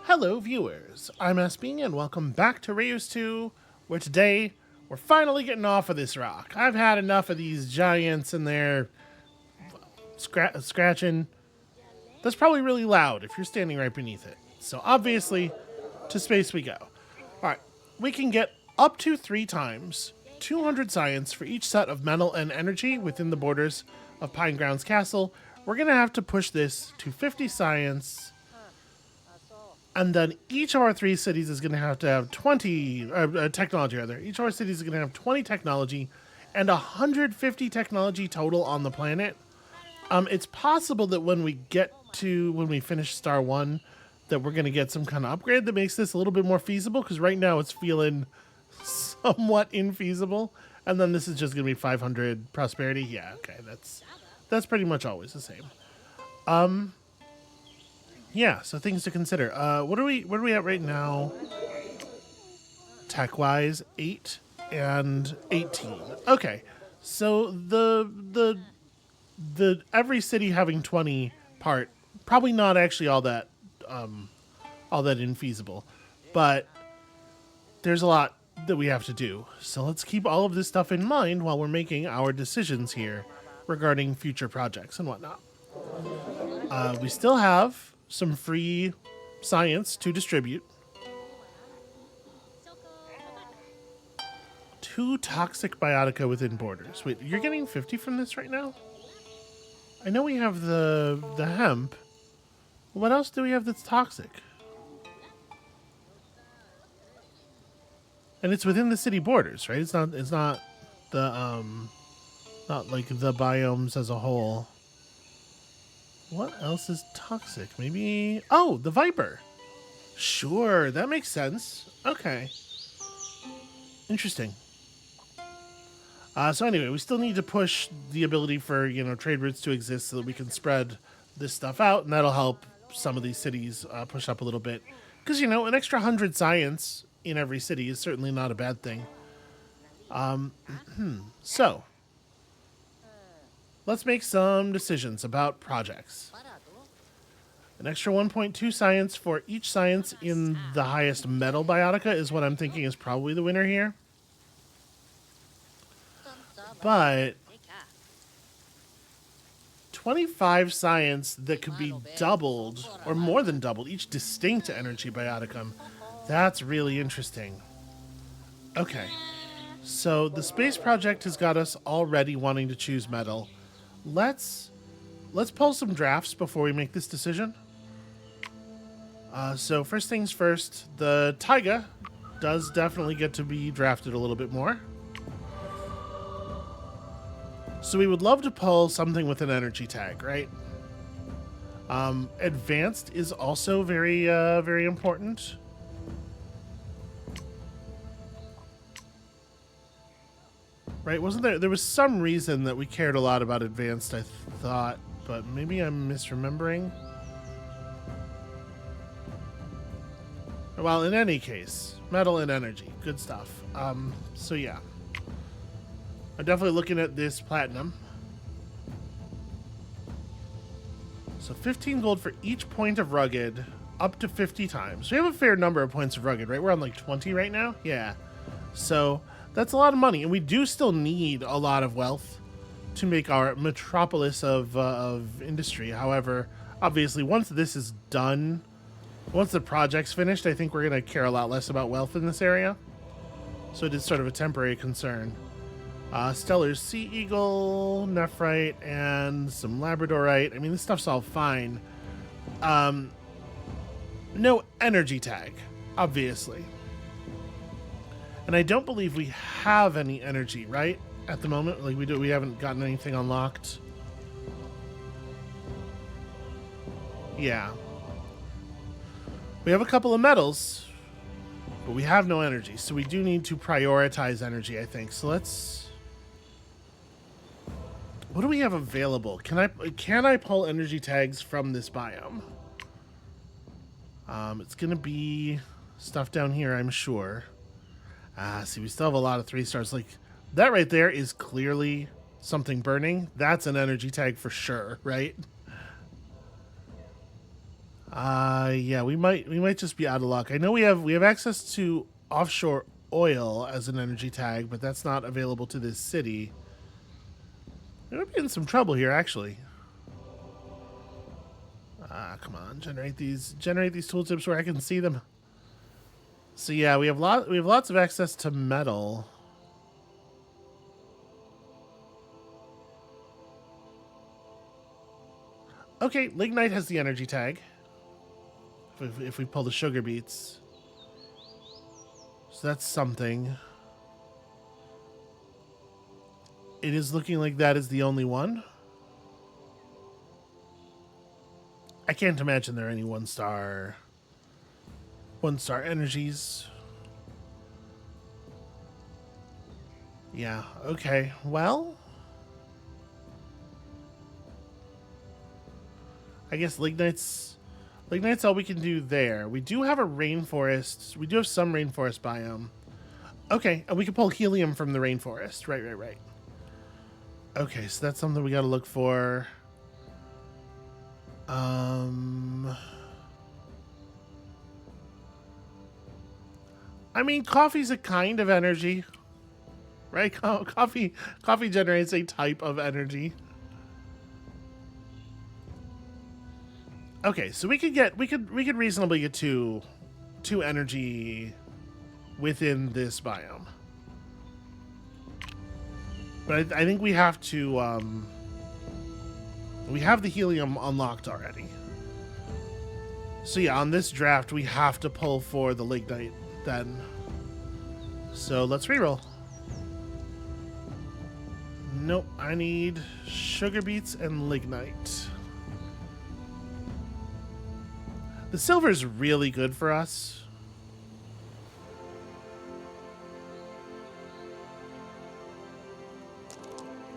Hello, viewers. I'm SB, and welcome back to Reus 2, where today we're finally getting off of this rock. I've had enough of these giants and their scratching. That's probably really loud if you're standing right beneath it. So obviously, to space we go. Alright, we can get up to 3 times 200 science for each set of metal and energy within the borders of Pine Grounds Castle. We're going to have to push this to 50 science. And then each of our 3 cities is going to have 20 technology, rather. Each of our cities is going to have 20 technology and 150 technology total on the planet. It's possible that when we finish Star 1, that we're going to get some kind of upgrade that makes this a little bit more feasible, because right now it's feeling somewhat infeasible. And then this is just going to be 500 prosperity. Yeah, okay, that's pretty much always the same. Yeah, so things to consider. What are we at right now? Tech-wise, 8 and 18. Okay, so the every city having 20 part, probably not actually all that infeasible, but there's a lot that we have to do. So let's keep all of this stuff in mind while we're making our decisions here regarding future projects and whatnot. We still have some free science to distribute. 2 toxic biotica within borders. Wait, you're getting 50 from this right now? I know we have the hemp. What else do we have that's toxic? And it's within the city borders, right? It's not the not like the biomes as a whole. What else is toxic? Maybe... Oh, the Viper. Sure, that makes sense. Okay. Interesting. So anyway, we still need to push the ability for, trade routes to exist so that we can spread this stuff out, and that'll help some of these cities push up a little bit. Because, an extra 100 science in every city is certainly not a bad thing. So... let's make some decisions about projects. An extra 1.2 science for each science in the highest metal biotica is what I'm thinking is probably the winner here. But 25 science that could be doubled, or more than doubled, each distinct energy bioticum. That's really interesting. Okay, so the space project has got us already wanting to choose metal. Let's pull some drafts before we make this decision. So first things first, the taiga does definitely get to be drafted a little bit more. So we would love to pull something with an energy tag, right? Advanced is also very, very important. Right, wasn't there was some reason that we cared a lot about advanced, I thought, but maybe I'm misremembering. Well, in any case, metal and energy, good stuff. So yeah. I'm definitely looking at this platinum. So 15 gold for each point of rugged, up to 50 times. We have a fair number of points of rugged, right? We're on like 20 right now? Yeah. So... that's a lot of money, and we do still need a lot of wealth to make our metropolis of industry. However, obviously, once this is done, once the project's finished, I think we're going to care a lot less about wealth in this area. So it is sort of a temporary concern. Stellar's Sea Eagle, Nephrite, and some Labradorite. I mean, this stuff's all fine. No energy tag, obviously. And I don't believe we have any energy, right? At the moment, like we haven't gotten anything unlocked. Yeah. We have a couple of metals, but we have no energy, so we do need to prioritize energy, I think. So let's... what do we have available? Can I pull energy tags from this biome? It's gonna be stuff down here, I'm sure. See, we still have a lot of 3 stars. Like, that right there is clearly something burning. That's an energy tag for sure, right? Yeah, we might just be out of luck. I know we have access to offshore oil as an energy tag, but that's not available to this city. We're gonna be in some trouble here, actually. Come on, generate these tooltips where I can see them. So yeah, we have lots of access to metal. Okay, lignite has the energy tag. If we pull the sugar beets. So that's something. It is looking like that is the only one. I can't imagine there are any one-star energies. Yeah, okay. Well, I guess lignite's all we can do there. We do have a rainforest. We do have some rainforest biome. Okay, and we can pull helium from the rainforest. Right. Okay, so that's something we got to look for. I mean, coffee's a kind of energy, right? Coffee generates a type of energy. Okay, so we could reasonably get two energy within this biome. But I think we have to we have the helium unlocked already. So yeah, on this draft we have to pull for the lignite then. So let's reroll. Nope, I need sugar beets and lignite. The silver is really good for us.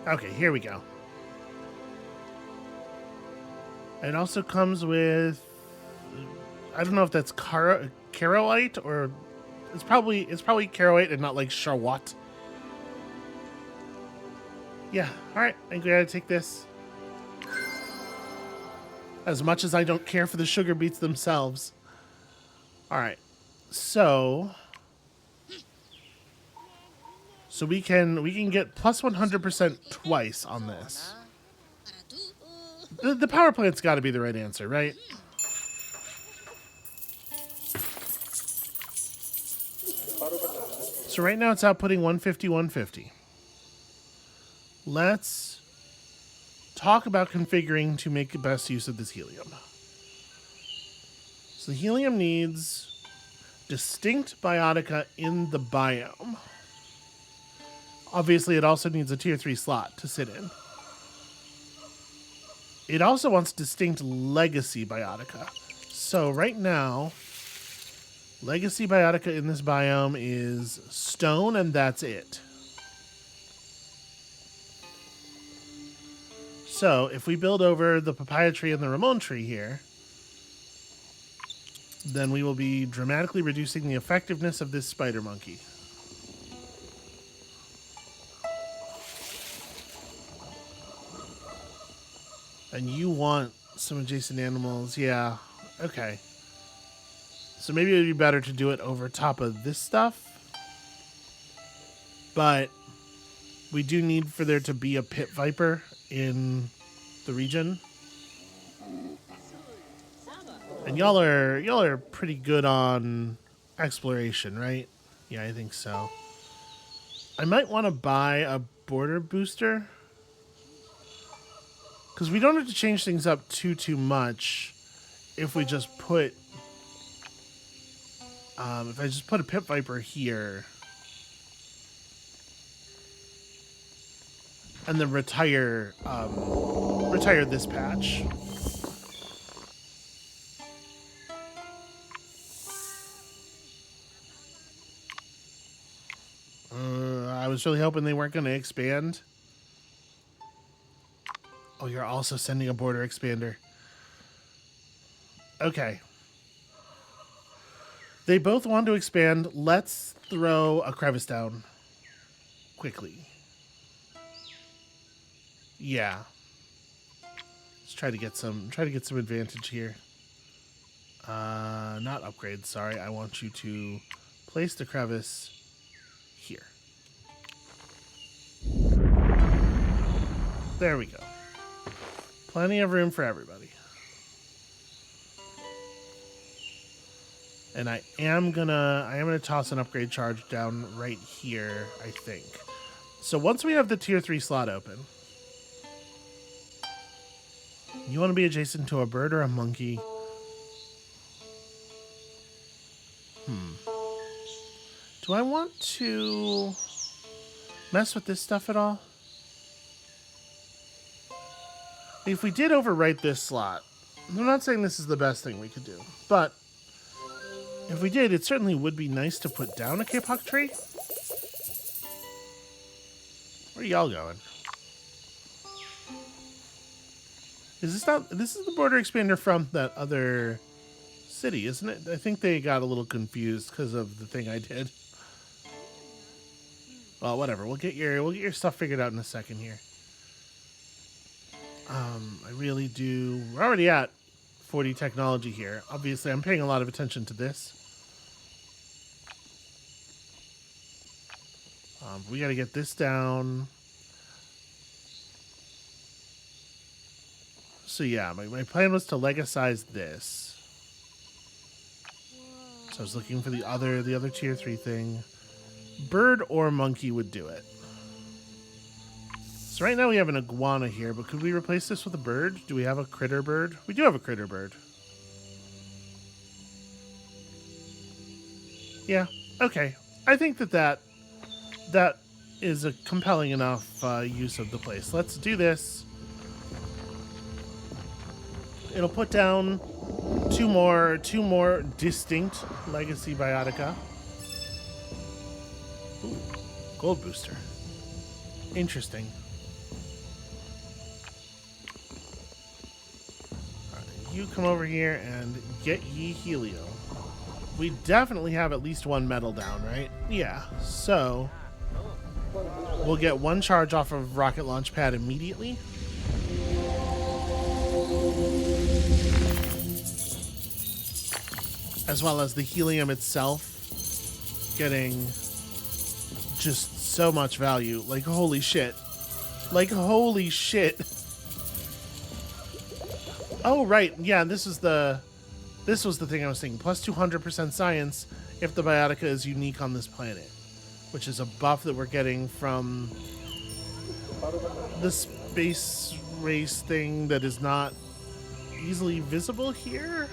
Okay, here we go. It also comes with, I don't know if that's Caroite or it's probably Caroite and not like Charlotte. Yeah, all right, I think we gotta take this. As much as I don't care for the sugar beets themselves. All right, so we can get plus 100% twice on this. The power plant's got to be the right answer, right? So right now it's outputting 150, 150. Let's talk about configuring to make the best use of this helium. So the helium needs distinct biotica in the biome. Obviously, it also needs a tier 3 slot to sit in. It also wants distinct legacy biotica. So right now, legacy biotica in this biome is stone, and that's it. So if we build over the papaya tree and the Ramon tree here, then we will be dramatically reducing the effectiveness of this spider monkey. And you want some adjacent animals. Yeah. Okay. So maybe it would be better to do it over top of this stuff. But we do need for there to be a pit viper in the region. And y'all are pretty good on exploration, right? Yeah, I think so. I might want to buy a border booster. Because we don't have to change things up too much if we just put... if I just put a pit viper here... and then retire this patch. I was really hoping they weren't going to expand. Oh, you're also sending a border expander. Okay. They both want to expand. Let's throw a crevice down quickly. Yeah. Let's try to get some advantage here. Not upgrade, sorry. I want you to place the crevice here. There we go. Plenty of room for everybody. And I am gonna toss an upgrade charge down right here, I think. So once we have the tier 3 slot open, you want to be adjacent to a bird or a monkey? Do I want to mess with this stuff at all? If we did overwrite this slot, I'm not saying this is the best thing we could do, but if we did, it certainly would be nice to put down a K-pop tree. Where are y'all going? Is this not... This is the border expander from that other city, isn't it? I think they got a little confused because of the thing I did. Well, whatever. We'll get your stuff figured out in a second here. I really do... We're already at 40 technology here. Obviously, I'm paying a lot of attention to this. We got to get this down. So yeah, my plan was to legicize this. So I was looking for the other tier 3 thing. Bird or monkey would do it. So right now we have an iguana here, but could we replace this with a bird? Do we have a critter bird? We do have a critter bird. Yeah, okay. I think that is a compelling enough use of the place. Let's do this. It'll put down two more distinct legacy biotica. Ooh, gold booster. Interesting. All right, you come over here and get ye helio. We definitely have at least one metal down, right? Yeah. So we'll get one charge off of rocket launch pad immediately. As well as the helium itself getting just so much value. Like, holy shit. Like, holy shit. Oh, right. Yeah, this was the thing I was thinking. Plus 200% science if the biotica is unique on this planet. Which is a buff that we're getting from the space race thing that is not easily visible here.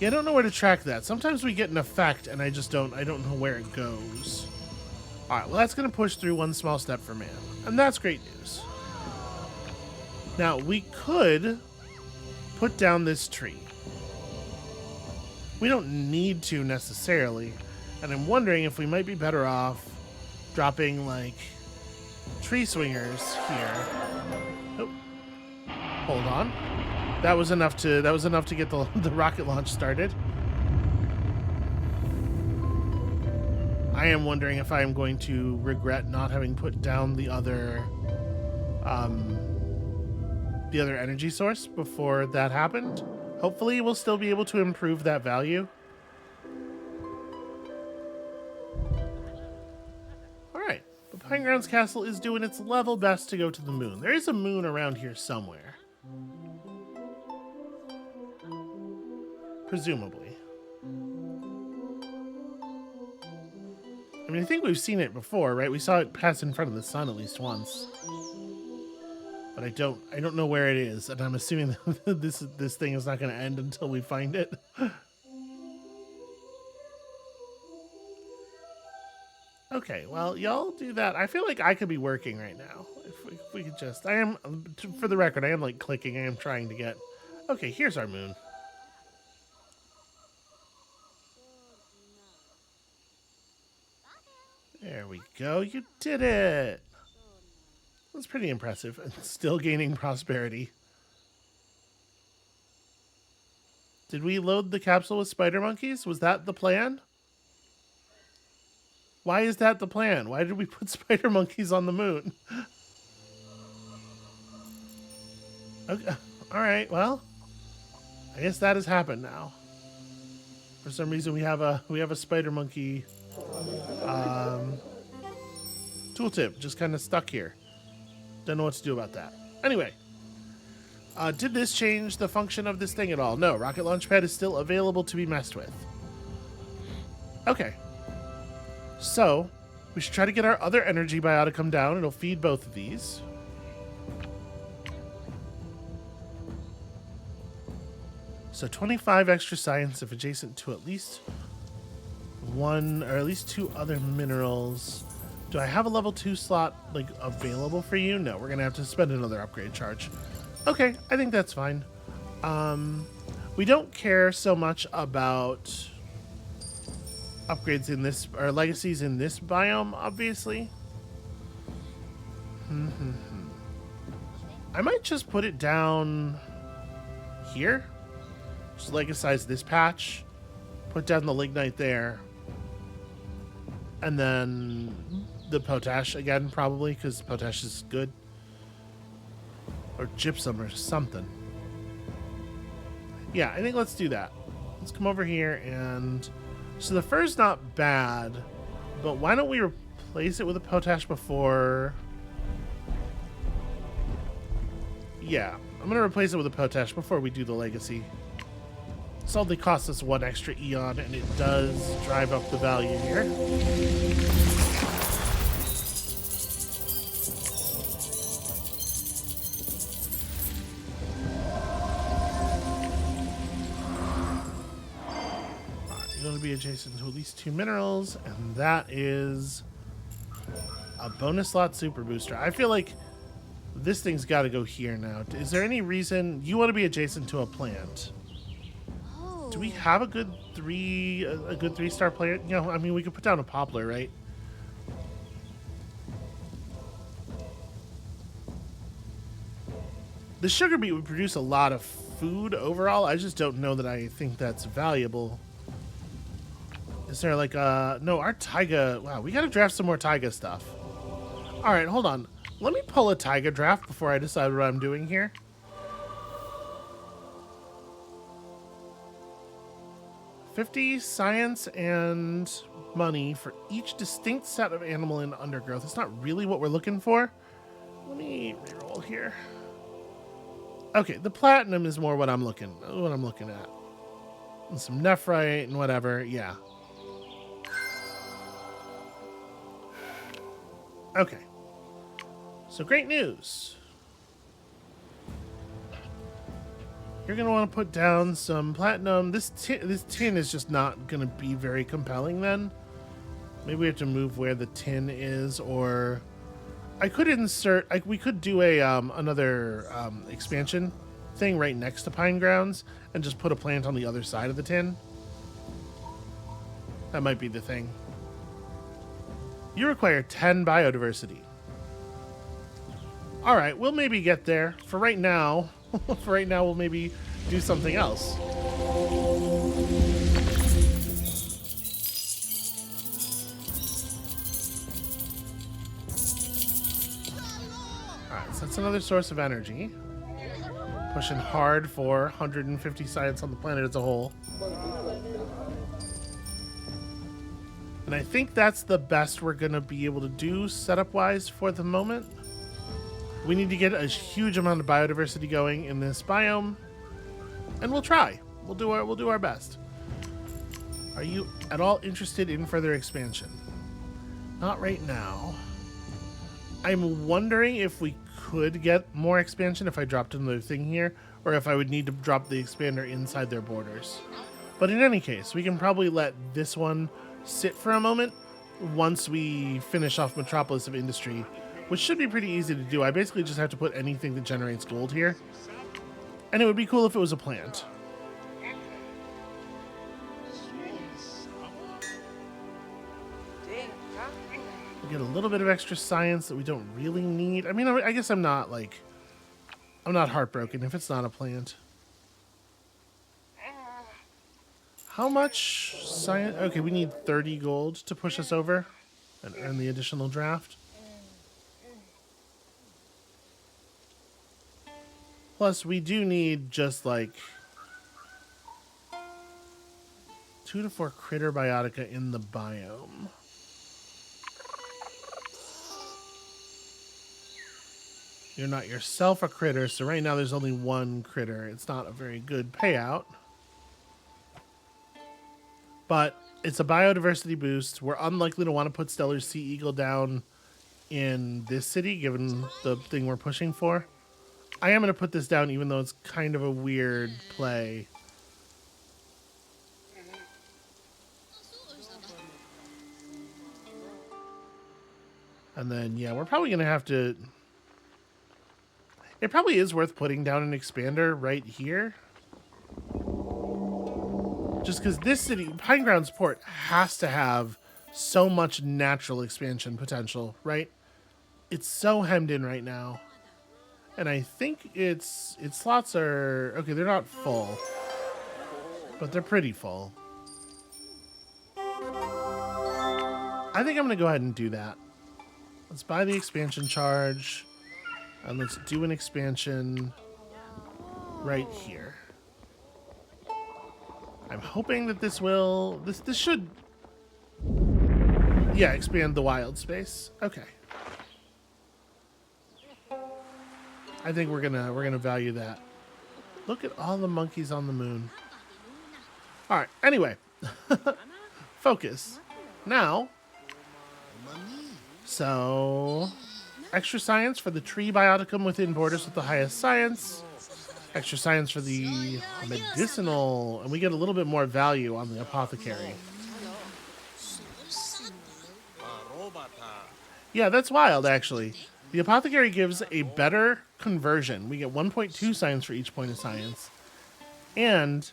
Yeah, I don't know where to track that. Sometimes we get an effect and I don't know where it goes. Alright, well that's going to push through one small step for man. And that's great news. Now, we could put down this tree. We don't need to necessarily. And I'm wondering if we might be better off dropping, like, tree swingers here. Oh, hold on. That was enough to get the rocket launch started. I am wondering if I am going to regret not having put down the other energy source before that happened. Hopefully we'll still be able to improve that value. Alright, the Pine Grounds Castle is doing its level best to go to the moon. There is a moon around here somewhere. Presumably. I mean, I think we've seen it before, right? We saw it pass in front of the sun at least once. But I don't know where it is, and I'm assuming that this thing is not going to end until we find it. Okay, well, y'all do that. I feel like I could be working right now. If we could just... for the record, I am, like, clicking. I am trying to get... Okay, here's our moon. There we go. You did it. That's pretty impressive. And still gaining prosperity. Did we load the capsule with spider monkeys? Was that the plan? Why is that the plan? Why did we put spider monkeys on the moon? Okay. All right. Well, I guess that has happened now. For some reason, we have a spider monkey tooltip just kind of stuck here. Don't know what to do about that. Anyway, did this change the function of this thing at all? No. Rocket launch pad is still available to be messed with. Okay. So we should try to get our other energy bioticum down. It'll feed both of these. So 25 extra science if adjacent to at least one or at least two other minerals. Do I have a level 2 slot like available for you? No, we're gonna have to spend another upgrade charge. Okay, I think that's fine. We don't care so much about upgrades in this or legacies in this biome, obviously. I might just put it down here. Just legicize this patch, put down the lignite there, and then the potash again, probably, because potash is good. Or gypsum or something. Yeah, I think let's do that. Let's come over here and... So the fur's not bad, but why don't we replace it with a potash before... Yeah, I'm going to replace it with a potash before we do the legacy. This only costs us 1 extra eon, and it does drive up the value here. You're going to be adjacent to at least 2 minerals, and that is a bonus slot super booster. I feel like this thing's got to go here now. Is there any reason you want to be adjacent to a plant? Do we have a good 3-star player? You know, I mean, we could put down a poplar, right? The sugar beet would produce a lot of food overall. I just don't know that I think that's valuable. Is there like a... No, our taiga... Wow, we gotta draft some more taiga stuff. Alright, hold on. Let me pull a taiga draft before I decide what I'm doing here. $50 science and money for each distinct set of animal and undergrowth. It's not really what we're looking for. Let me reroll here. Okay, the platinum is more what I'm looking at. And some nephrite and whatever, yeah. Okay. So great news. You're going to want to put down some platinum. This tin is just not going to be very compelling then. Maybe we have to move where the tin is, or I could insert... we could do a another expansion thing right next to Pine Grounds and just put a plant on the other side of the tin. That might be the thing. You require 10 biodiversity. All right, we'll maybe get there. For right now... For right now, we'll maybe do something else. Alright, so that's another source of energy. Pushing hard for 150 science on the planet as a whole. And I think that's the best we're going to be able to do setup-wise for the moment. We need to get a huge amount of biodiversity going in this biome, and we'll try. We'll do our best. Are you at all interested in further expansion? Not right now. I'm wondering if we could get more expansion if I dropped another thing here, or if I would need to drop the expander inside their borders. But in any case, we can probably let this one sit for a moment once we finish off Metropolis of Industry, which should be pretty easy to do. I basically just have to put anything that generates gold here. And it would be cool if it was a plant. We get a little bit of extra science that we don't really need. I mean, I guess I'm not heartbroken if it's not a plant. How much science? Okay, we need 30 gold to push us over and earn the additional draft. Plus, we do need just like 2 to 4 critter biotica in the biome. You're not yourself a critter, so right now there's only 1 critter. It's not a very good payout. But it's a biodiversity boost. We're unlikely to want to put Stellar Sea Eagle down in this city, given the thing we're pushing for. I am going to put this down, even though it's kind of a weird play. And then, yeah, we're probably going to have to... It probably is worth putting down an expander right here. Just because this city, Pine Grounds Port, has to have so much natural expansion potential, right? It's so hemmed in right now. And I think its slots are... Okay, they're not full. But they're pretty full. I think I'm going to go ahead and do that. Let's buy the expansion charge. And let's do an expansion right here. I'm hoping that this will... This should... Yeah, expand the wild space. Okay. I think we're gonna value that. Look at all the monkeys on the moon. All right. Anyway, focus. Now, so extra science for the tree bioticum within borders with the highest science. Extra science for the medicinal, and we get a little bit more value on the apothecary. Yeah, that's wild, actually. The apothecary gives a better conversion. We get 1.2 science for each point of science. And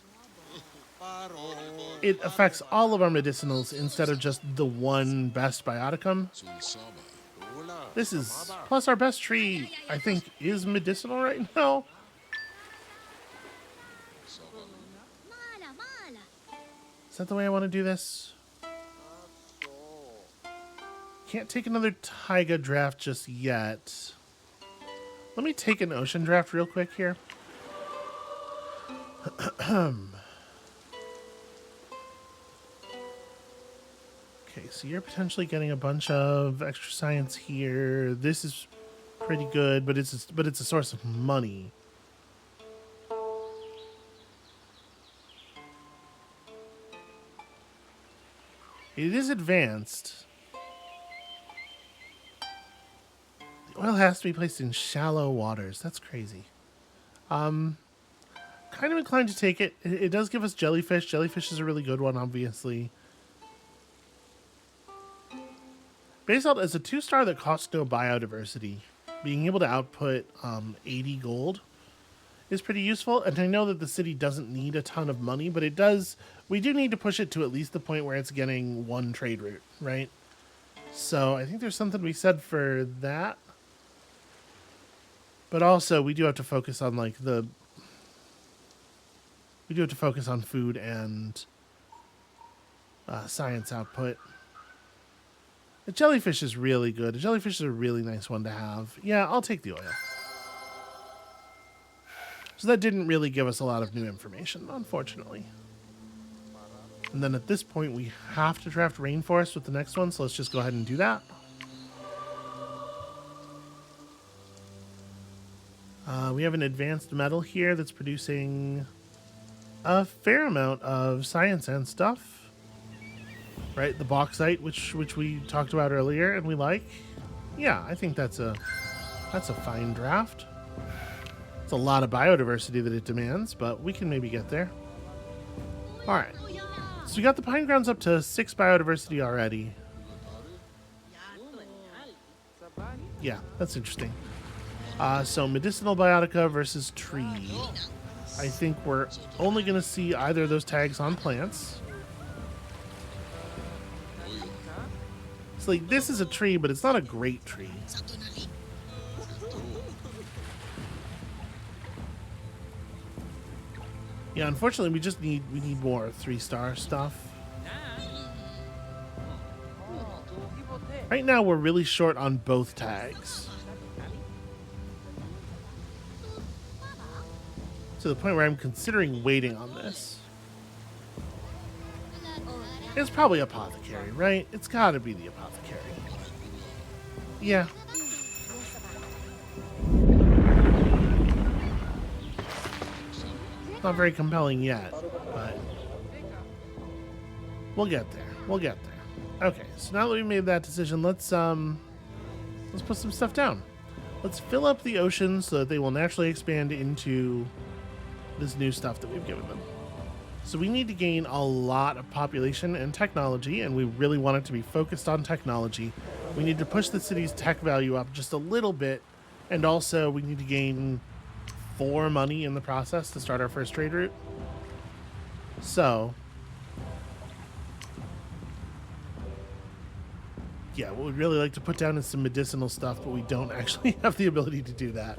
it affects all of our medicinals instead of just the one best bioticum. This is... Plus, our best tree, I think, is medicinal right now. Is that the way I want to do this? Can't take another taiga draft just yet. Let me take an ocean draft real quick here. Okay, so you're potentially getting a bunch of extra science here. This is pretty good, but it's a source of money. It is advanced. The oil has to be placed in shallow waters. That's crazy. Kind of inclined to take it. It does give us jellyfish. Jellyfish is a really good one, obviously. Basalt is a 2-star that costs no biodiversity. Being able to output 80 gold is pretty useful. And I know that the city doesn't need a ton of money, but it does. We do need to push it to at least the point where it's getting 1 trade route, right? So I think there's something to be said for that. But also, we do have to focus on, like, we do have to focus on food and science output. The jellyfish is really good. The jellyfish is a really nice one to have. Yeah, I'll take the oil. So that didn't really give us a lot of new information, unfortunately. And then at this point, we have to draft rainforest with the next one, so let's just go ahead and do that. We have an advanced metal here that's producing a fair amount of science and stuff. Right, the bauxite, which we talked about earlier, and we like. Yeah, I think that's a fine draft. It's a lot of biodiversity that it demands, but we can maybe get there. All right, so we got the Pine Grounds up to 6 biodiversity already. Yeah, that's interesting. So medicinal biotica versus tree. I think we're only going to see either of those tags on plants. So like, this is a tree, but it's not a great tree. Yeah, unfortunately, we need more 3-star stuff. Right now, we're really short on both tags. to the point where I'm considering waiting on this. It's probably apothecary, right? It's gotta be the apothecary. Yeah. Not very compelling yet, but we'll get there. We'll get there. Okay, so now that we've made that decision, let's put some stuff down. Let's fill up the oceans so that they will naturally expand into this new stuff that we've given them. So we need to gain a lot of population and technology, and we really want it to be focused on technology. We need to push the city's tech value up just a little bit, and also we need to gain 4 money in the process to start our first trade route. So yeah, what we'd really like to put down is some medicinal stuff, but we don't actually have the ability to do that.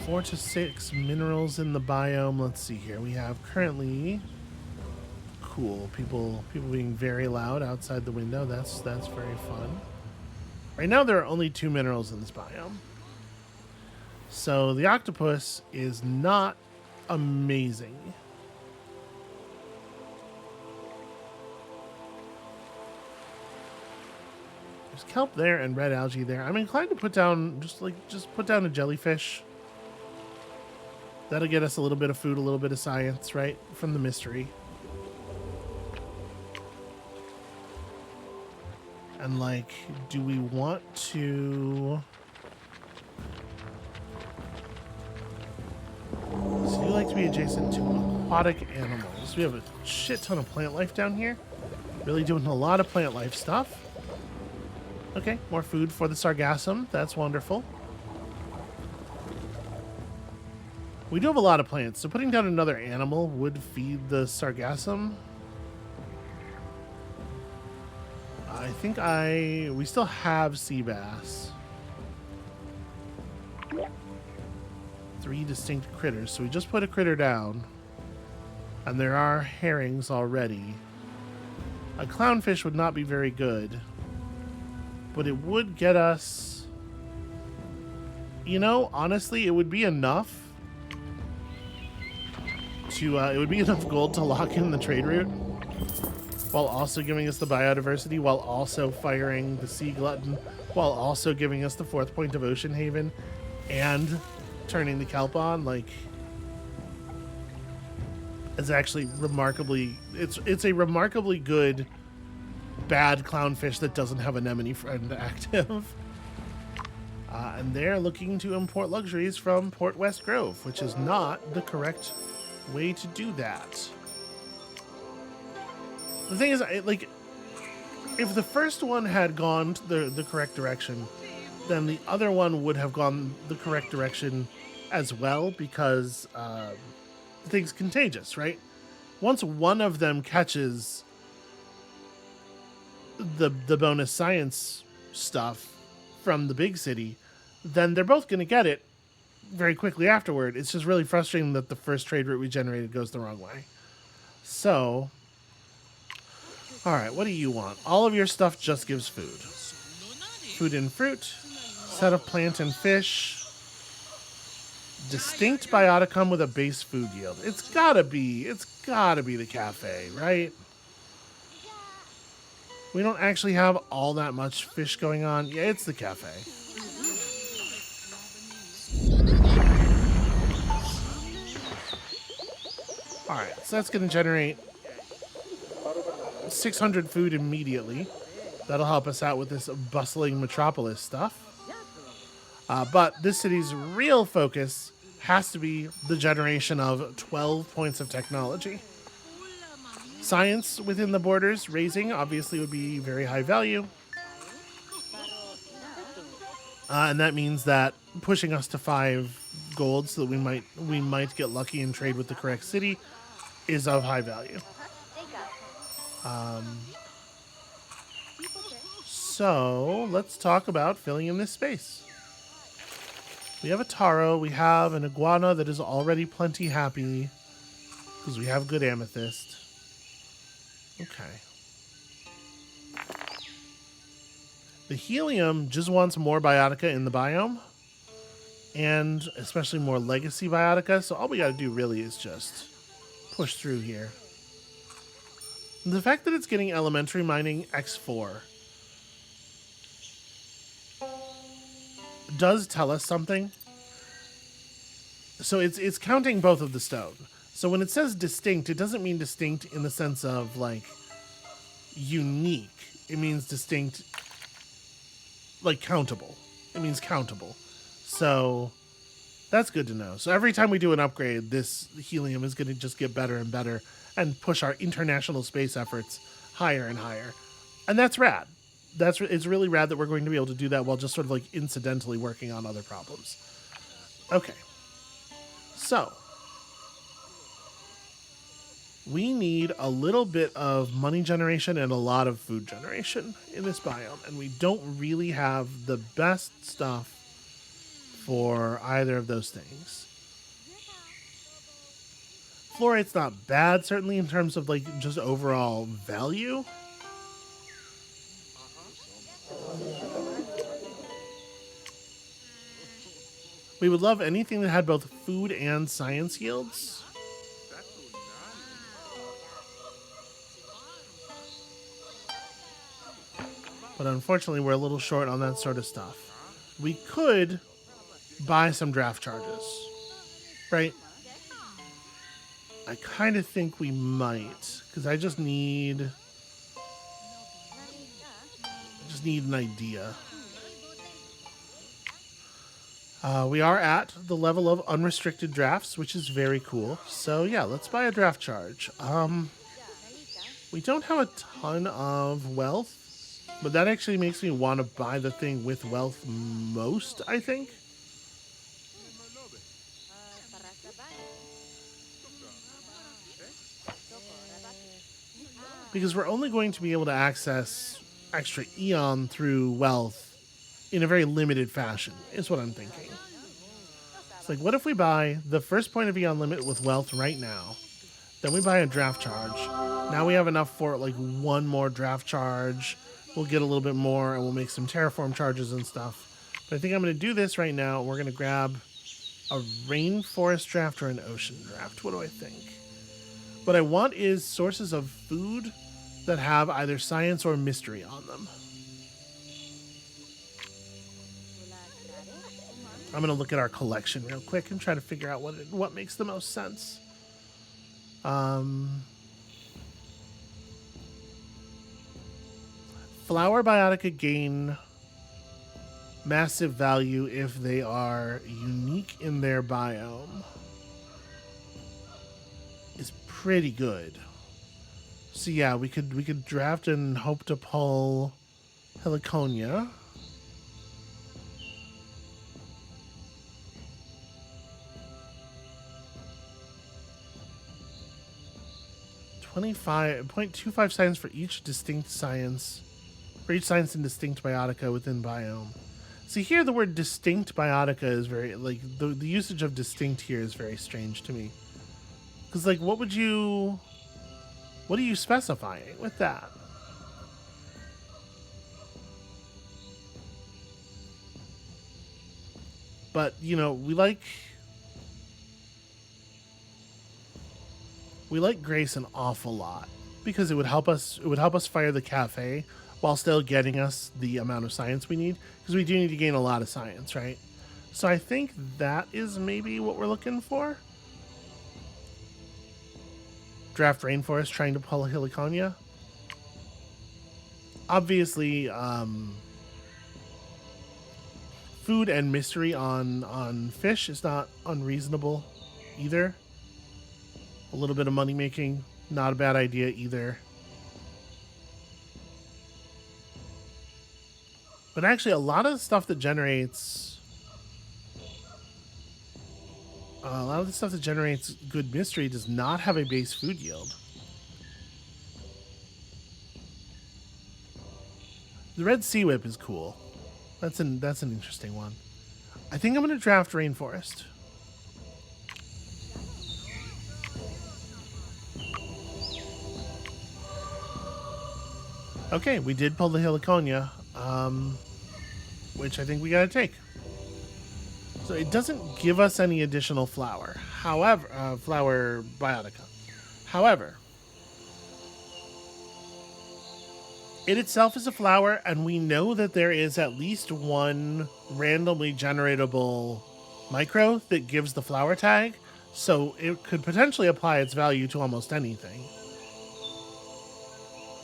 4 to 6 minerals in the biome. Let's see here. We have currently cool people being very loud outside the window. That's very fun. Right now there are only 2 minerals in this biome. So the octopus is not amazing. There's kelp there and red algae there. I'm inclined to put down just put down a jellyfish. That'll get us a little bit of food, a little bit of science, right? From the mystery. And like, do we want to... So you like to be adjacent to aquatic animals. We have a shit ton of plant life down here. Really doing a lot of plant life stuff. Okay, more food for the sargassum. That's wonderful. We do have a lot of plants, so putting down another animal would feed the sargassum. I think we still have sea bass. 3 distinct critters, so we just put a critter down. And there are herrings already. A clownfish would not be very good. But it would get us... You know, honestly, it would be enough to... it would be enough gold to lock in the trade route, while also giving us the biodiversity, while also firing the sea glutton, while also giving us the 4th point of Ocean Haven, and turning the kelp on. Like, it's actually remarkably... It's a remarkably good bad clownfish that doesn't have anemone friend active. And they're looking to import luxuries from Port West Grove, which is not the correct way to do that. The thing is, like, if the first one had gone the correct direction, then the other one would have gone the correct direction as well, because the thing's contagious, right? Once one of them catches the bonus science stuff from the big city, then they're both going to get it very quickly afterward. It's just really frustrating that the first trade route we generated goes the wrong way. So, all right, what do you want? All of your stuff just gives food. Food and fruit, set of plant and fish, distinct bioticum with a base food yield. It's gotta be the cafe, right? We don't actually have all that much fish going on. Yeah, it's the cafe. Alright, so that's going to generate 600 food immediately. That'll help us out with this bustling metropolis stuff. But this city's real focus has to be the generation of 12 points of technology. Science within the borders, raising, obviously would be very high value. And that means that pushing us to 5 gold so that we might get lucky and trade with the correct city is of high value. So let's talk about filling in this space. We have a taro, we have an iguana that is already plenty happy because we have good amethyst. Okay. The helium just wants more biotica in the biome, and especially more legacy biotica, so all we gotta do really is just push through here. And the fact that it's getting elementary mining X4 does tell us something. So it's counting both of the stone. So when it says distinct, it doesn't mean distinct in the sense of like unique. It means distinct, like countable. It means countable. So that's good to know. So every time we do an upgrade, this helium is going to just get better and better and push our international space efforts higher and higher. And that's rad. It's really rad that we're going to be able to do that while just sort of like incidentally working on other problems. Okay. So we need a little bit of money generation and a lot of food generation in this biome, and we don't really have the best stuff for either of those things. Fluorite's not bad, certainly in terms of like just overall value. We would love anything that had both food and science yields. But unfortunately, we're a little short on that sort of stuff. We could buy some draft charges, right? I kind of think we might, because I just need an idea. We are at the level of unrestricted drafts, which is very cool. So yeah, let's buy a draft charge. We don't have a ton of wealth, but that actually makes me want to buy the thing with wealth most, I think. Because we're only going to be able to access extra Eon through wealth in a very limited fashion, is what I'm thinking. It's like, what if we buy the first point of Eon limit with wealth right now, then we buy a draft charge. Now we have enough for like one more draft charge. We'll get a little bit more and we'll make some terraform charges and stuff. But I think I'm going to do this right now. We're going to grab a rainforest draft or an ocean draft. What do I think? What I want is sources of food that have either science or mystery on them. I'm going to look at our collection real quick and try to figure out what makes the most sense. Flower biotica gain massive value if they are unique in their biome. Is pretty good. So yeah, we could draft and hope to pull Heliconia. .25 science for each distinct science. For each science and distinct biotica within biome. See here, the word distinct biotica is very, like, the usage of distinct here is very strange to me. Because, like, what are you specifying with that? But, you know, we like Grace an awful lot because it would help us fire the cafe while still getting us the amount of science we need, because we do need to gain a lot of science, right? So I think that is maybe what we're looking for. Draft Rainforest trying to pull a Heliconia. Obviously, food and mystery on fish is not unreasonable either. A little bit of money making, not a bad idea either. But actually, a lot of the stuff that generates good mystery does not have a base food yield. The red sea whip is cool. That's an interesting one. I think I'm going to draft Rainforest. Okay, we did pull the Heliconia. which I think we gotta take. So it doesn't give us any additional flour. However, flour biotica. However, it itself is a flower, and we know that there is at least one randomly generatable micro that gives the flower tag, so it could potentially apply its value to almost anything.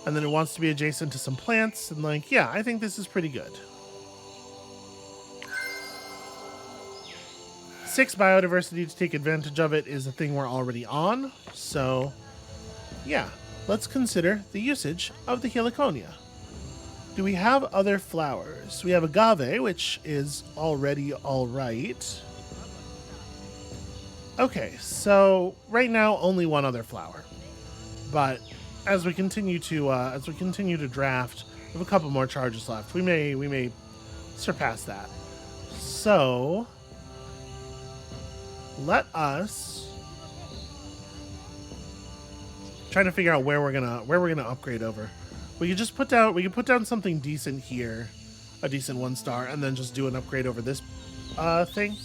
And then it wants to be adjacent to some plants, and like, yeah, I think this is pretty good. 6 biodiversity to take advantage of it is a thing we're already on, so yeah, let's consider the usage of the heliconia. Do we have other flowers? We have agave, which is already all right. Okay, so right now only one other flower, but as we continue to draft, we have a couple more charges left. We may surpass that. So let us try to figure out where we're gonna upgrade over. We could just put down something decent here, a decent 1-star, and then just do an upgrade over this thing.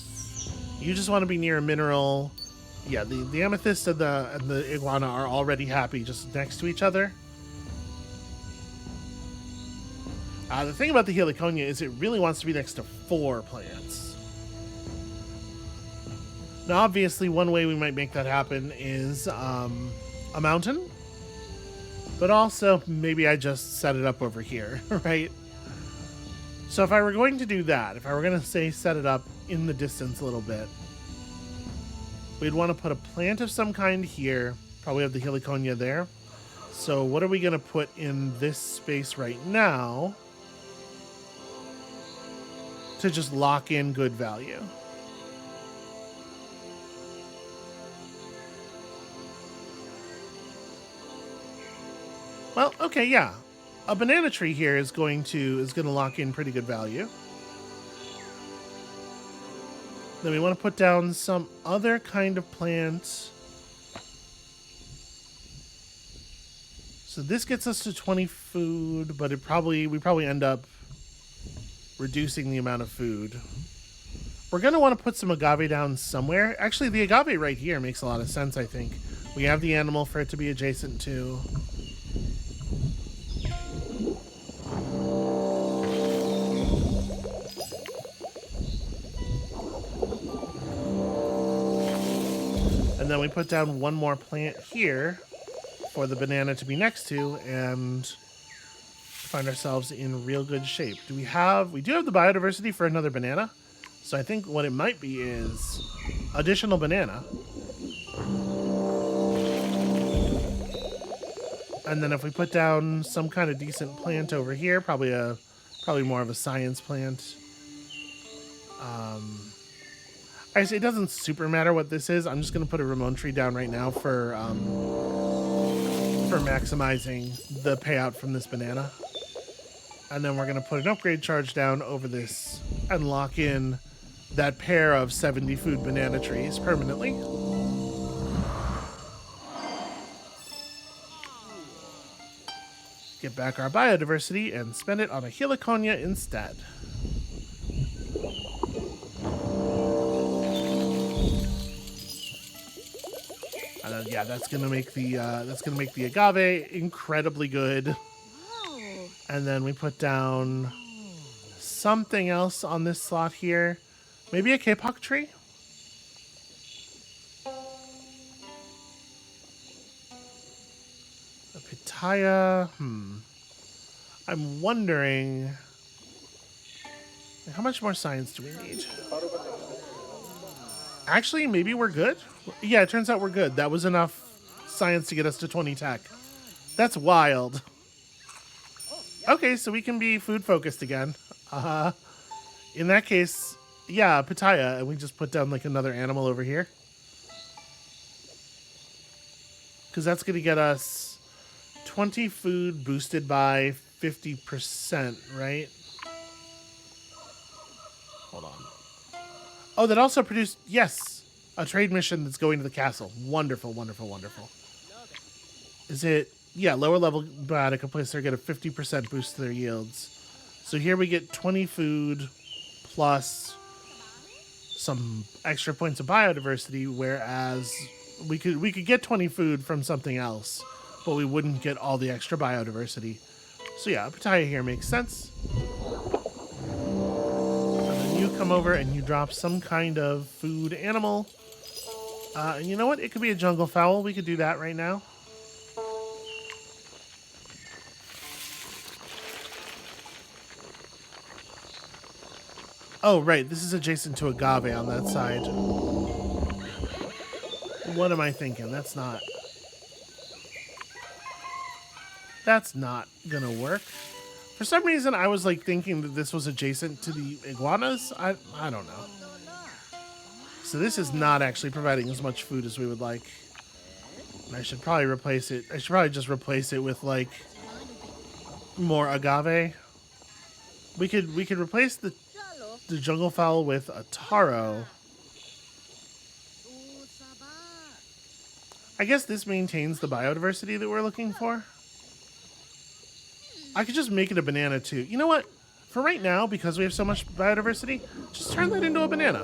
You just want to be near a mineral. Yeah, the amethyst and the iguana are already happy just next to each other. The thing about the heliconia is it really wants to be next to 4 plants. Now, obviously, one way we might make that happen is a mountain. But also, maybe I just set it up over here, right? So if I were going to do that, if I were going to say set it up in the distance a little bit, we'd want to put a plant of some kind here. Probably have the heliconia there. So what are we going to put in this space right now to just lock in good value? Well, okay, yeah. A banana tree here is going to lock in pretty good value. Then we want to put down some other kind of plant. So this gets us to 20 food, but we probably end up reducing the amount of food. We're going to want to put some agave down somewhere. Actually, the agave right here makes a lot of sense, I think. We have the animal for it to be adjacent to. And then we put down one more plant here for the banana to be next to and find ourselves in real good shape. We do have the biodiversity for another banana. So I think what it might be is additional banana. And then if we put down some kind of decent plant over here, probably more of a science plant. Actually, it doesn't super matter what this is. I'm just going to put a Ramon tree down right now for maximizing the payout from this banana. And then we're going to put an upgrade charge down over this and lock in that pair of 70 food banana trees permanently. Get back our biodiversity and spend it on a heliconia instead. Yeah, that's gonna make the agave incredibly good. Whoa. And then we put down something else on this slot here. Maybe a kapok tree? A pitaya. I'm wondering how much more science do we need? Actually, maybe we're good. Yeah, it turns out we're good. That was enough science to get us to 20 tech. That's wild. Okay, so we can be food focused again. In that case, yeah, pitaya, and we just put down like another animal over here. Because that's going to get us 20 food boosted by 50%, right? Hold on. Oh, that also produced, yes, a trade mission that's going to the castle. Wonderful, wonderful, wonderful. Is it, yeah, lower level biotic, a place they're get a 50% boost to their yields. So here we get 20 food plus some extra points of biodiversity, whereas we could get 20 food from something else, but we wouldn't get all the extra biodiversity. So yeah, Pitaya here makes sense. And then you come over and you drop some kind of food animal. And you know what? It could be a jungle fowl. We could do that right now. Oh, right. This is adjacent to agave on that side. What am I thinking? That's not gonna work. For some reason, I was like thinking that this was adjacent to the iguanas. I don't know. So this is not actually providing as much food as we would like. And I should probably replace it. I should probably just replace it with like more agave. We could replace the jungle fowl with a taro. I guess this maintains the biodiversity that we're looking for. I could just make it a banana too. You know what? For right now, because we have so much biodiversity, just turn that into a banana.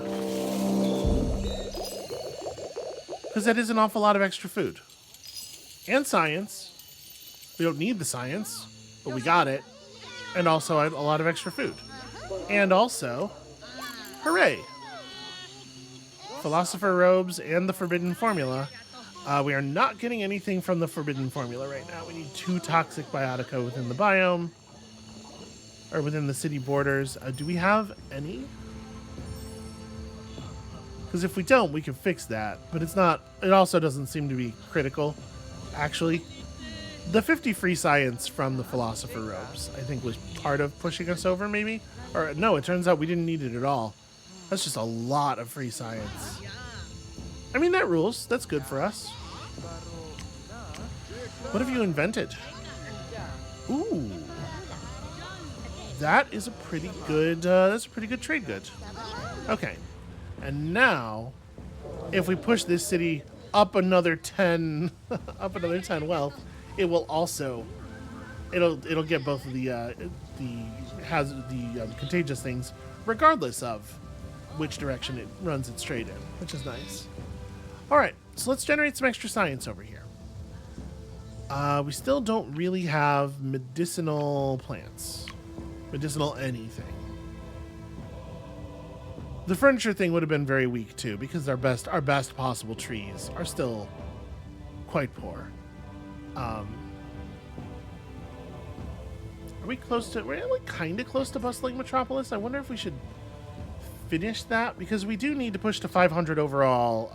Because that is an awful lot of extra food. And science. We don't need the science, but we got it. And also a lot of extra food. And also, hooray! Philosopher robes and the forbidden formula. We are not getting anything from the forbidden formula right now. We need 2 toxic biotica within the biome. Or within the city borders. Do we have any? Because if we don't, we can fix that. But it's not... It also doesn't seem to be critical, actually. The 50 free science from the philosopher robes, I think, was part of pushing us over, maybe? Or no, it turns out we didn't need it at all. That's just a lot of free science. I mean, that rules. That's good for us. What have you invented? Ooh. That is a pretty good, that's a pretty good trade good. Okay. And now, if we push this city up another 10, up another 10 wealth, it will also, it'll get both of the contagious things, regardless of which direction it runs its trade in, which is nice. All right, so let's generate some extra science over here. We still don't really have medicinal plants, medicinal anything. The furniture thing would have been very weak too, because our best possible trees are still quite poor. Are we close to? We're like kind of close to bustling metropolis. I wonder if we should finish that, because we do need to push to 500 overall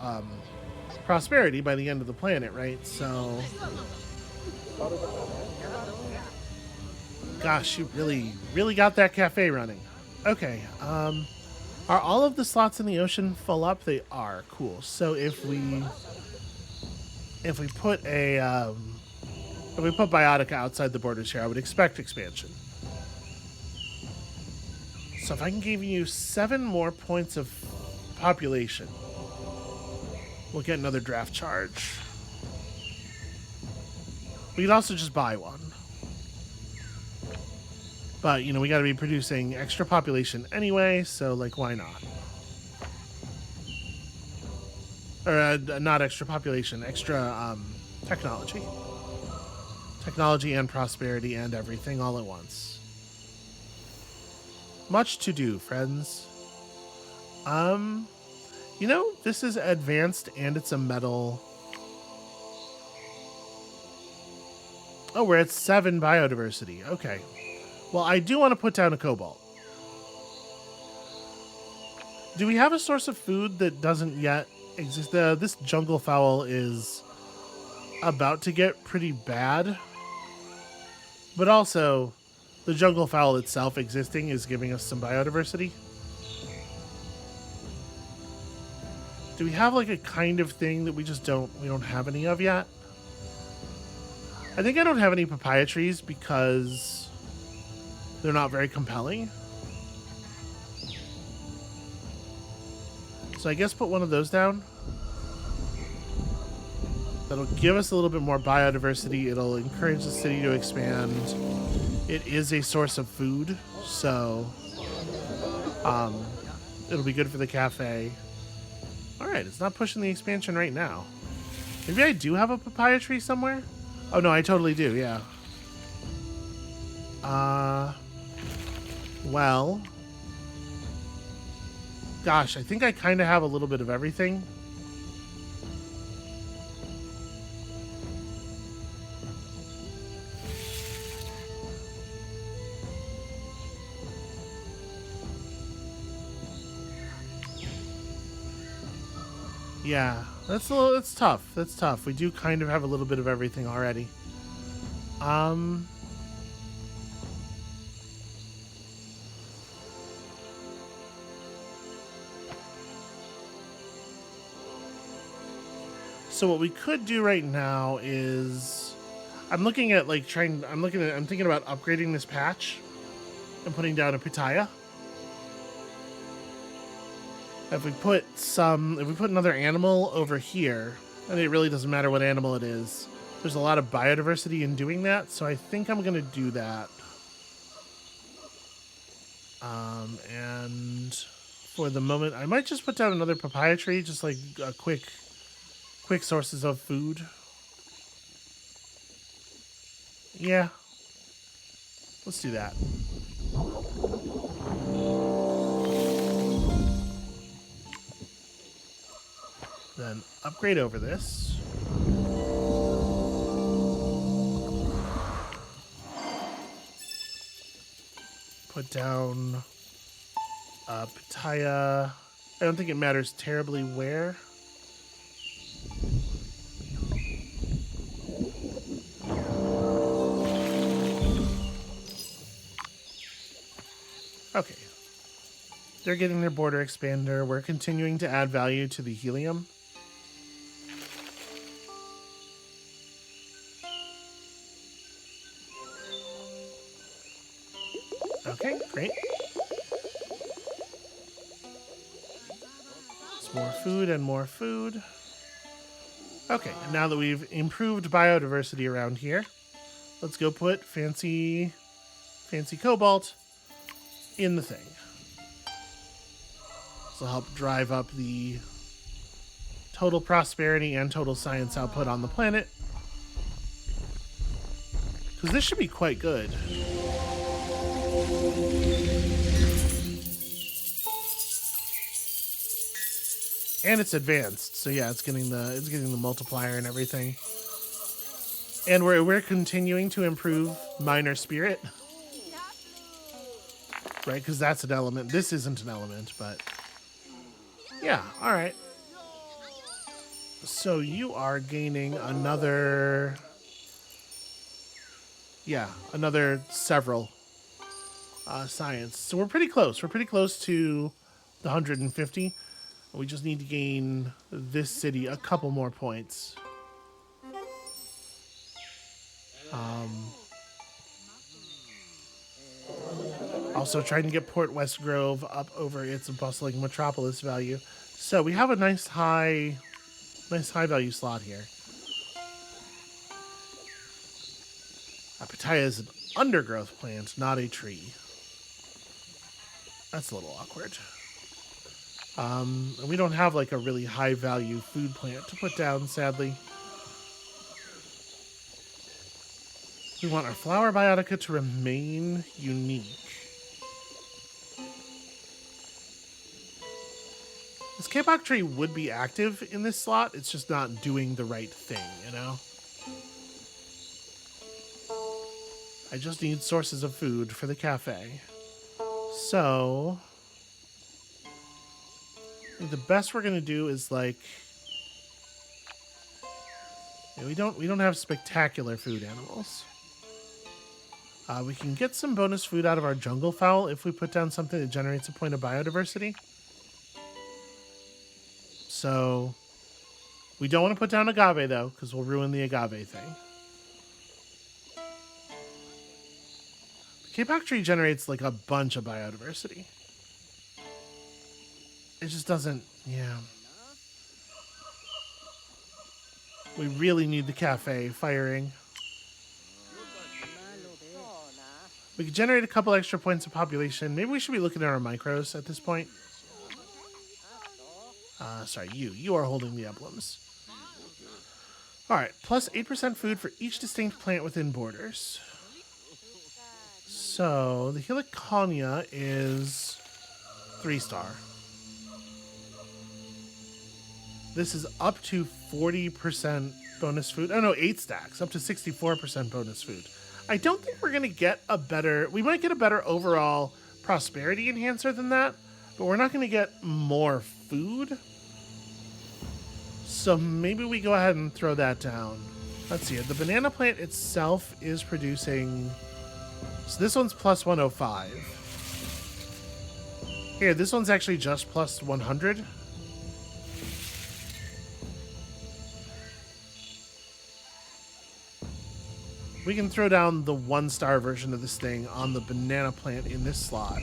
prosperity by the end of the planet, right? So, gosh, you really got that cafe running. Okay. Are all of the slots in the ocean full up? They are. Cool. So if we put a if we put biotica outside the borders here, I would expect expansion. So if I can give you 7 more points of population, we'll get another draft charge. We could also just buy one. But, you know, we got to be producing extra population anyway, so, like, why not? Or, not extra population, extra technology. Technology and prosperity and everything all at once. Much to do, friends. You know, this is advanced and it's a metal. Oh, we're at 7 biodiversity. Okay. Well, I do want to put down a cobalt. Do we have a source of food that doesn't yet exist? This jungle fowl is about to get pretty bad. But also, the jungle fowl itself existing is giving us some biodiversity. Do we have like a kind of thing that we don't have any of yet? I think I don't have any papaya trees because they're not very compelling. So I guess put one of those down. That'll give us a little bit more biodiversity. It'll encourage the city to expand. it is a source of food, so it'll be good for the cafe. All right, it's not pushing the expansion right now. Maybe I do have a papaya tree somewhere? Oh, no, I totally do, yeah. Well, gosh, I think I kind of have a little bit of everything. Yeah, that's tough. That's tough. We do kind of have a little bit of everything already. So what we could do right now is I'm looking at I'm thinking about upgrading this patch and putting down a pitaya. If we put another animal over here, and it really doesn't matter what animal it is, there's a lot of biodiversity in doing that, so I think I'm going to do that. And for the moment, I might just put down another papaya tree, just like a quick sources of food. Yeah. Let's do that. Then upgrade over this. Put down pitaya. I don't think it matters terribly where. Okay. They're getting their border expander. We're continuing to add value to the helium. Okay, great. It's more food and more food. Okay, and now that we've improved biodiversity around here, let's go put fancy cobalt in the thing. This will help drive up the total prosperity and total science output on the planet. Because this should be quite good. And it's advanced, so yeah, it's getting the multiplier and everything. And we're continuing to improve minor spirit. Right, because that's an element. This isn't an element, but yeah, all right. So you are gaining another several science. So we're pretty close. We're pretty close to the 150. We just need to gain this city a couple more points. Also trying to get Port West Grove up over its bustling metropolis value. So we have a nice high value slot here. Pitaya is an undergrowth plant, not a tree. That's a little awkward. And we don't have like a really high value food plant to put down, sadly. We want our flower biotica to remain unique. This K-pop tree would be active in this slot, it's just not doing the right thing, you know? I just need sources of food for the cafe. So I think the best we're gonna do is like, yeah, we don't have spectacular food animals. We can get some bonus food out of our jungle fowl if we put down something that generates a point of biodiversity. So we don't want to put down agave though, because we'll ruin the agave thing. The K-pop tree generates like a bunch of biodiversity. It just doesn't, yeah. We really need the cafe firing. We could generate a couple extra points of population. Maybe we should be looking at our micros at this point. Sorry, you are holding the emblems. All right, plus 8% food for each distinct plant within borders. So the Heliconia is 3-star. This is up to 40% bonus food. Oh no, 8 stacks, up to 64% bonus food. I don't think we're gonna get a better, we might get a better overall prosperity enhancer than that, but we're not gonna get more food. So maybe we go ahead and throw that down. Let's see, the banana plant itself is producing, so this one's plus 105. Here, this one's actually just plus 100. We can throw down the 1-star version of this thing on the banana plant in this slot.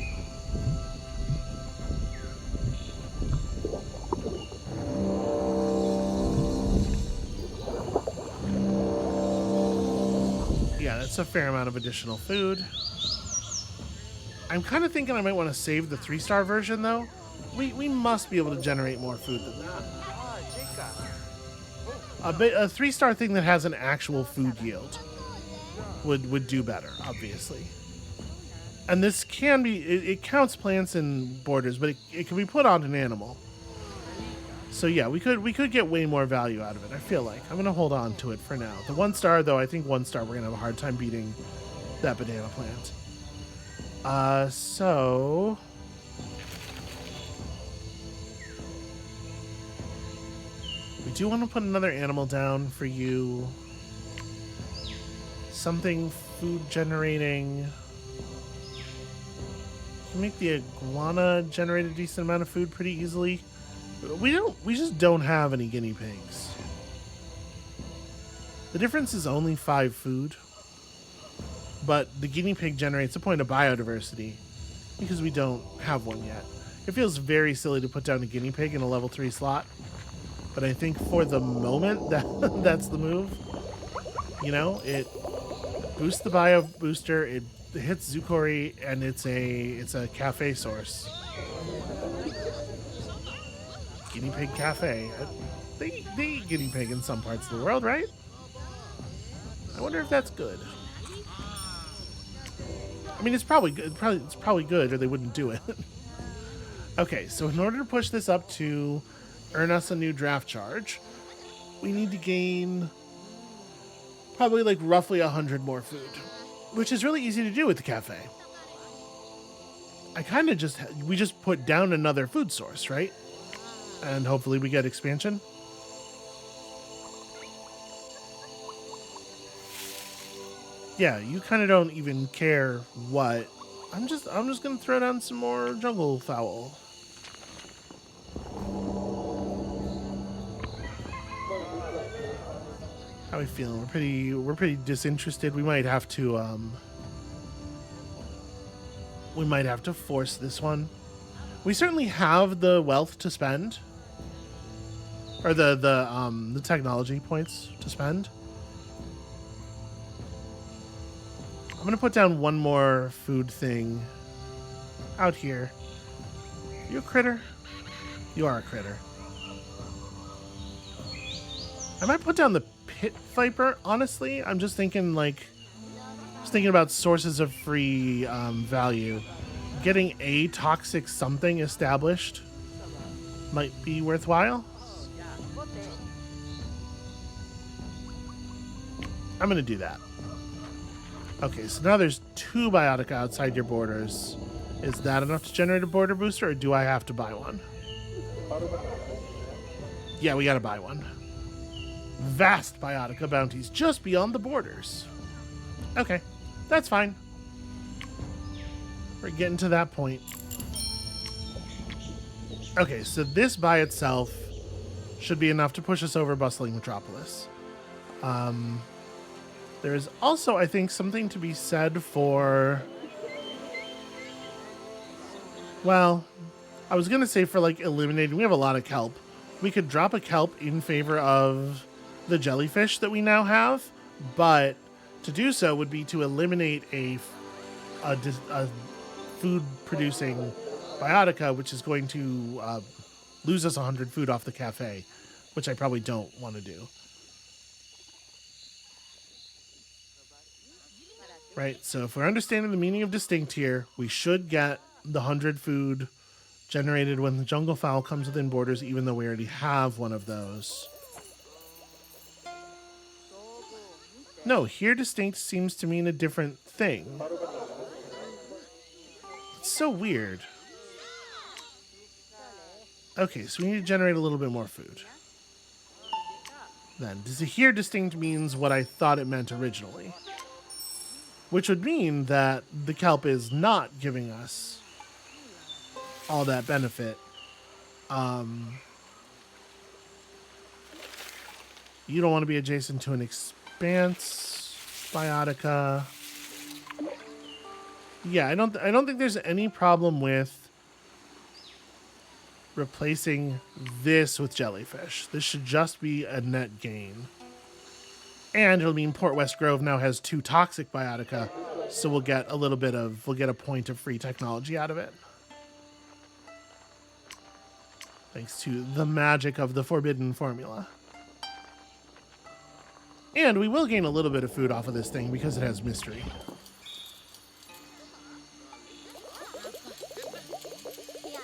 Yeah, that's a fair amount of additional food. I'm kind of thinking I might want to save the 3-star version, though. We must be able to generate more food than that. A 3-star thing that has an actual food yield would do better, obviously. And this can be, it counts plants and borders, but it can be put on an animal. So yeah, we could get way more value out of it, I feel like. I'm gonna hold on to it for now. The 1-star, though, I think 1-star we're gonna have a hard time beating that banana plant. So we do want to put another animal down for you. Something food generating. Can make the iguana generate a decent amount of food pretty easily. We just don't have any guinea pigs. The difference is only 5 food. But the guinea pig generates a point of biodiversity because we don't have one yet. It feels very silly to put down a guinea pig in a level 3 slot. But I think for the moment, that's the move. You know, it boosts the bio booster, it hits Zukori, and it's a cafe source. Guinea pig cafe. They eat guinea pig in some parts of the world, right? I wonder if that's good. I mean, it's probably good. It's probably good, or they wouldn't do it. Okay, so in order to push this up to earn us a new draft charge, we need to gain probably like roughly 100 more food, which is really easy to do with the cafe. I kind of we just put down another food source, right? And hopefully we get expansion. Yeah, you kind of don't even care what. I'm just gonna throw down some more jungle fowl. How are we feeling? We're pretty disinterested. We might have to force this one. We certainly have the wealth to spend, or the technology points to spend. I'm gonna put down one more food thing out here. You a critter? You are a critter. I might put down the pit viper, honestly. I'm just thinking about sources of free value. Getting a toxic something established might be worthwhile. I'm gonna do that. Okay, so now there's 2 biotic outside your borders. Is that enough to generate a border booster, or do I have to buy one? Yeah, we gotta buy one. Vast biotica bounties just beyond the borders. Okay, that's fine. We're getting to that point. Okay, so this by itself should be enough to push us over bustling metropolis. There is also, I think, something to be said for... Well, I was going to say for, like, eliminating... We have a lot of kelp. We could drop a kelp in favor of the jellyfish that we now have, but to do so would be to eliminate a a food-producing biotica, which is going to lose us 100 food off the cafe, which I probably don't want to do. Right, so if we're understanding the meaning of distinct here, we should get the 100 food generated when the jungle fowl comes within borders, even though we already have one of those. No, here distinct seems to mean a different thing. It's so weird. Okay, so we need to generate a little bit more food. Then, does here distinct means what I thought it meant originally? Which would mean that the kelp is not giving us all that benefit. You don't want to be adjacent to an expanse biotica. Yeah, I don't think there's any problem with replacing this with jellyfish. This should just be a net gain. And it'll mean Port West Grove now has 2 toxic biotica, so we'll get a point of free technology out of it. Thanks to the magic of the forbidden formula. And we will gain a little bit of food off of this thing because it has mystery.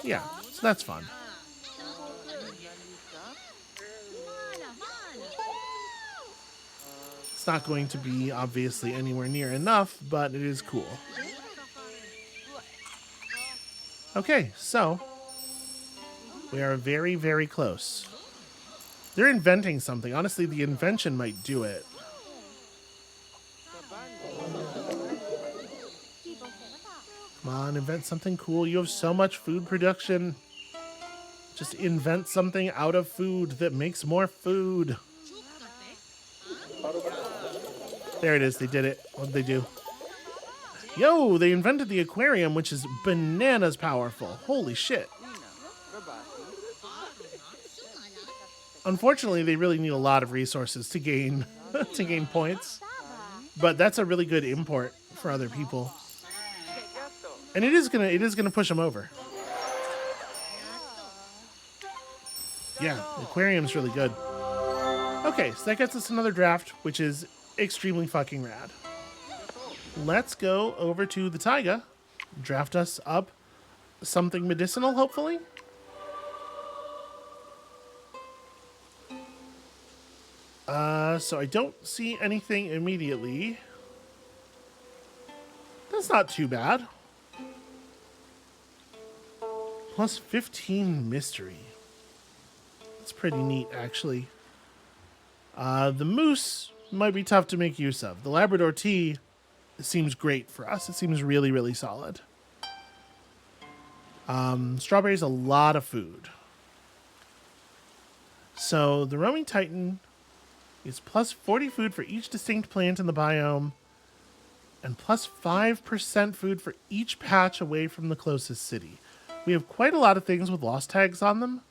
Yeah, so that's fun. It's not going to be obviously anywhere near enough, but it is cool. Okay, so we are very, very close. They're inventing something. Honestly, the invention might do it. Come on, invent something cool. You have so much food production. Just invent something out of food that makes more food. There it is. They did it. What did they do? Yo, they invented the aquarium, which is bananas powerful. Holy shit. Unfortunately, they really need a lot of resources to gain to gain points. But that's a really good import for other people. And it is gonna push them over. Yeah, the aquarium's really good. Okay, so that gets us another draft, which is extremely fucking rad. Let's go over to the taiga, draft us up something medicinal, hopefully. So I don't see anything immediately. That's not too bad. Plus 15 mystery. That's pretty neat, actually. The moose might be tough to make use of. The Labrador tea seems great for us. It seems really, really solid. Strawberries, a lot of food. So the roaming titan is plus 40 food for each distinct plant in the biome, and plus 5% food for each patch away from the closest city. We have quite a lot of things with lost tags on them.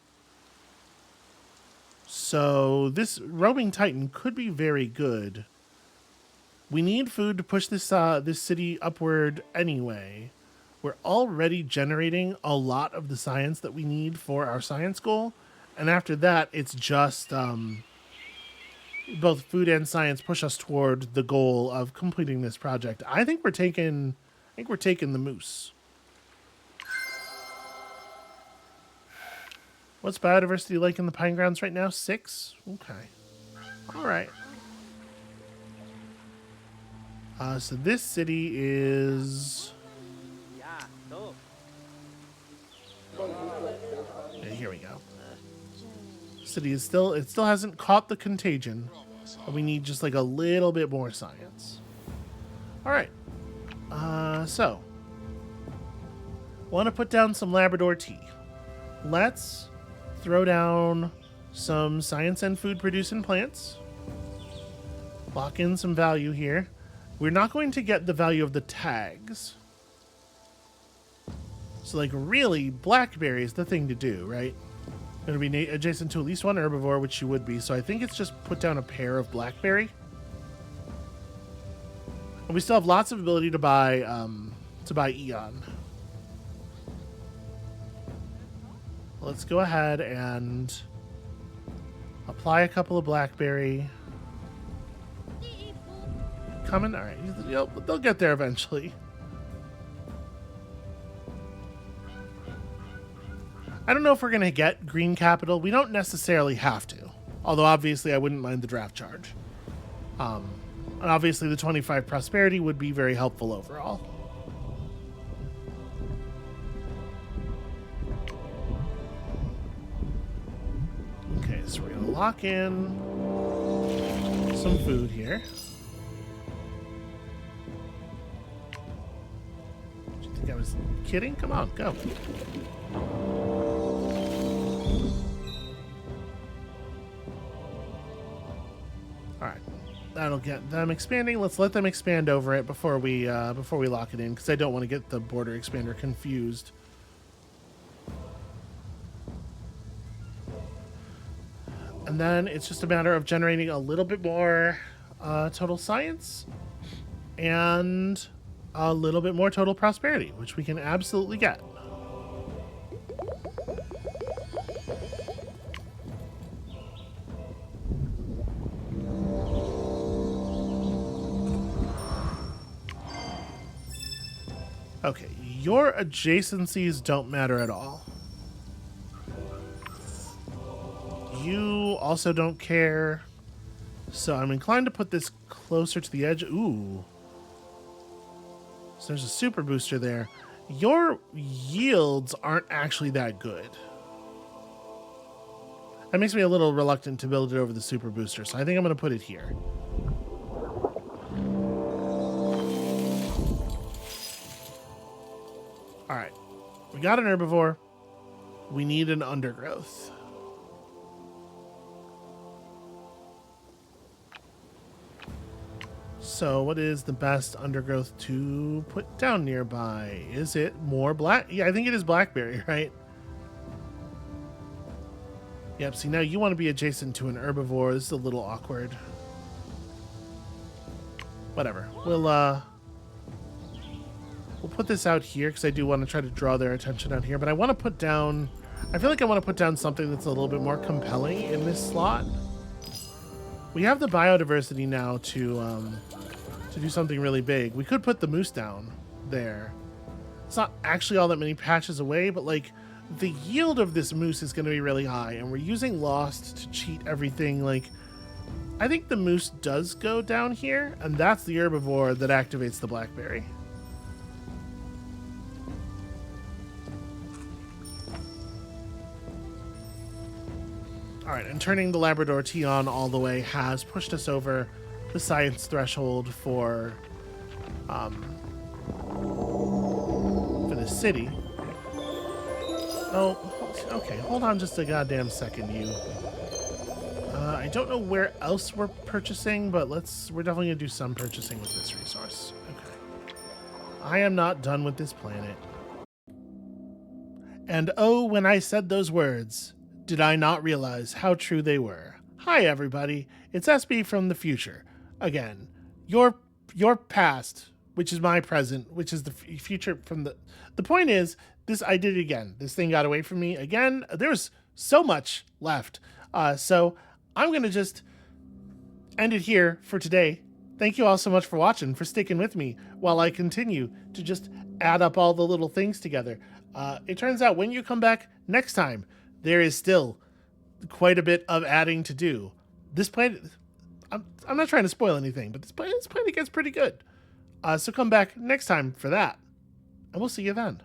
So this roaming titan could be very good. We need food to push this this city upward anyway. We're already generating a lot of the science that we need for our science goal. And after that, it's just both food and science push us toward the goal of completing this project. I think we're taking the moose. What's biodiversity like in the Pine Grounds right now? 6? Okay. All right. So this city is... Yeah, here we go. City is still... It still hasn't caught the contagion. But we need just like a little bit more science. All right. So... want to put down some Labrador tea. Let's throw down some science and food producing plants. Lock in some value here. We're not going to get the value of the tags. So like really, blackberry is the thing to do, right? Going to be adjacent to at least one herbivore, which you would be. So I think it's just put down a pair of blackberry. And we still have lots of ability to buy to buy Eon. Let's go ahead and apply a couple of blackberry. Coming? All right. Yep, they'll get there eventually. I don't know if we're going to get green capital. We don't necessarily have to. Although, obviously, I wouldn't mind the draft charge. And obviously, the 25 prosperity would be very helpful overall. Okay, so we're going to lock in some food here. Do you think I was kidding? Come on, go. Alright, that'll get them expanding. Let's let them expand over it before we lock it in, because I don't want to get the border expander confused. And then it's just a matter of generating a little bit more total science and a little bit more total prosperity, which we can absolutely get. Okay, your adjacencies don't matter at all. You also don't care. So I'm inclined to put this closer to the edge. Ooh. So there's a super booster there. Your yields aren't actually that good. That makes me a little reluctant to build it over the super booster. So I think I'm going to put it here. All right, we got an herbivore. We need an undergrowth. So what is the best undergrowth to put down nearby? Is it more black? Yeah, I think it is blackberry, right? Yep, see, now you want to be adjacent to an herbivore. This is a little awkward. Whatever. We'll put this out here because I do want to try to draw their attention out here. But I want to put down... I feel like I want to put down something that's a little bit more compelling in this slot. We have the biodiversity now to do something really big. We could put the moose down there. It's not actually all that many patches away, but like the yield of this moose is going to be really high, and we're using Lost to cheat everything. Like, I think the moose does go down here, and that's the herbivore that activates the blackberry. All right, and turning the Labrador T on all the way has pushed us over the science threshold for the city. Oh, okay, hold on just a goddamn second, you. I don't know where else we're purchasing, but we're definitely gonna do some purchasing with this resource. Okay. I am not done with this planet. And oh, when I said those words, did I not realize how true they were? Hi, everybody. It's SB from the future. Again, your past, which is my present, which is the future from the... The point is, I did it again. This thing got away from me again. There's so much left. So I'm going to just end it here for today. Thank you all so much for watching, for sticking with me while I continue to just add up all the little things together. It turns out when you come back next time, there is still quite a bit of adding to do. This planet, I'm not trying to spoil anything, but this planet gets pretty good. So come back next time for that, and we'll see you then.